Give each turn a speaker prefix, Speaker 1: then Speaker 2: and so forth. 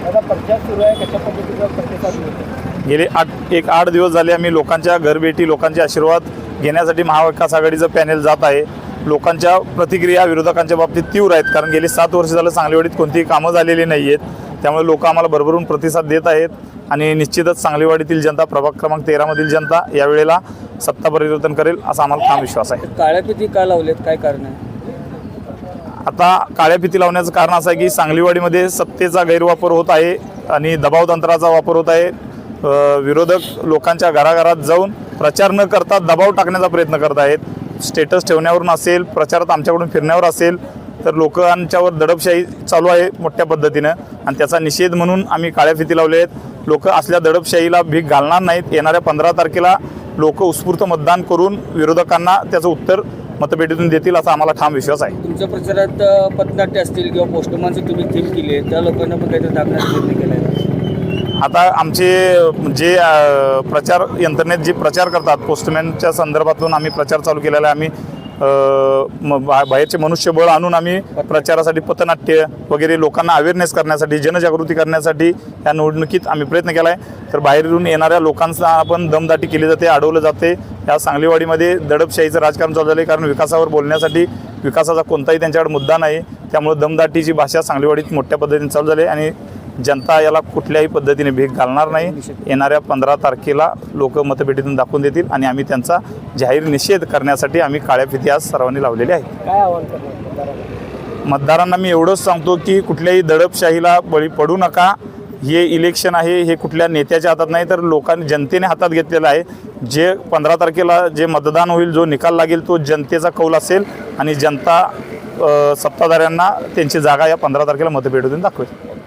Speaker 1: आता प्रचार सुरू आहे, कशा पद्धतीचा प्रतिसाद मिळतो?
Speaker 2: गेले 8 दिवस झाले आम्ही लोकांच्या घरभेटी, लोकांचे आशीर्वाद घेण्यासाठी महाविकास आघाडीचं पॅनेल जात आहे. लोकांच्या प्रतिक्रिया विरोधकांच्या बाबतीत तीव्र आहेत, कारण गेली 7 वर्ष झालं सांगलीवाडीत कोणतीही कामं झालेली नाही आहेत. त्यामुळे लोक आम्हाला भरभरून प्रतिसाद देत आहेत आणि निश्चितच सांगलीवाडीतील जनता, प्रभाग क्रमांक 13मधील जनता यावेळेला सत्ता परिवर्तन करेल असा आम्हाला ठाम विश्वास आहे.
Speaker 1: काळ्या फिती का लावलेत, काय कारण आहे?
Speaker 2: आता काळ्या फिती लावण्याचं कारण असं आहे की सांगलीवाडीमध्ये सत्तेचा गैरवापर होत आहे आणि दबाव तंत्राचा वापर होत आहे. विरोधक लोकांच्या घराघरात जाऊन प्रचार न करता दबाव टाकण्याचा प्रयत्न करत आहेत. स्टेटस ठेवण्यावरून असेल, प्रचारात आमच्याकडून फिरण्यावर असेल, तर लोकांच्यावर दडपशाही चालू आहे मोठ्या पद्धतीनं आणि त्याचा निषेध म्हणून आम्ही काळ्या फिती लावले आहेत. लोक असल्या दडपशाहीला भीक घालणार नाहीत. येणाऱ्या 15 तारखेला लोक उत्स्फूर्त मतदान करून विरोधकांना त्याचं उत्तर मतपेटीतून देतील असा आम्हाला ठाम विश्वास आहे.
Speaker 1: तुमच्या प्रचारात पथनाट्य असतील किंवा पोस्टमनची तुम्ही थीम केली आहे, त्या लोकांना पण काहीतरी दाखवण्याचा प्रयत्न केला आहे?
Speaker 2: आता आमचे जे प्रचार यंत्रणेत जे प्रचार करतात, पोस्टमॅनच्या संदर्भातून आम्ही प्रचार चालू केलेला आहे. आम्ही बाहेरचे मनुष्यबळ आणून आम्ही प्रचारासाठी पथनाट्य वगैरे लोकांना अवेअरनेस करण्यासाठी, जनजागृती करण्यासाठी या निवडणुकीत आम्ही प्रयत्न केला आहे. तर बाहेरून येणाऱ्या लोकांना पण दमदाटी केली जाते, अडवलं जाते. या सांगलीवाडीमध्ये दडपशाहीचं राजकारण चालू झालं आहे, कारण विकासावर बोलण्यासाठी विकासाचा कोणताही त्यांच्याकडे मुद्दा नाही. त्यामुळे दमदाटीची भाषा सांगलीवाडीत मोठ्या पद्धतीने चालू झाली आहे आणि जनता याला कुठल्याही पद्धतीने भीक घालणार नाही. येणाऱ्या 15 तारखेला लोक मतपेटीतून दाखवून देतील आणि आम्ही त्यांचा जाहीर निषेध करण्यासाठी आम्ही काळ्या फिती आज सर्वांनी लावलेली आहे.
Speaker 1: काय आवाहन करणार
Speaker 2: मतदारांना मी एवढंच सांगतो की कुठल्याही दडपशाहीला बळी पडू नका. हे इलेक्शन आहे, हे कुठल्या नेत्याच्या हातात नाही, तर लोकांनी, जनतेने हातात घेतलेलं आहे. जे 15 तारखेला जे मतदान होईल, जो निकाल लागेल तो जनतेचा कौल असेल आणि जनता सत्ताधाऱ्यांना त्यांची जागा या 15 तारखेला मतपेटीतून दाखवेल.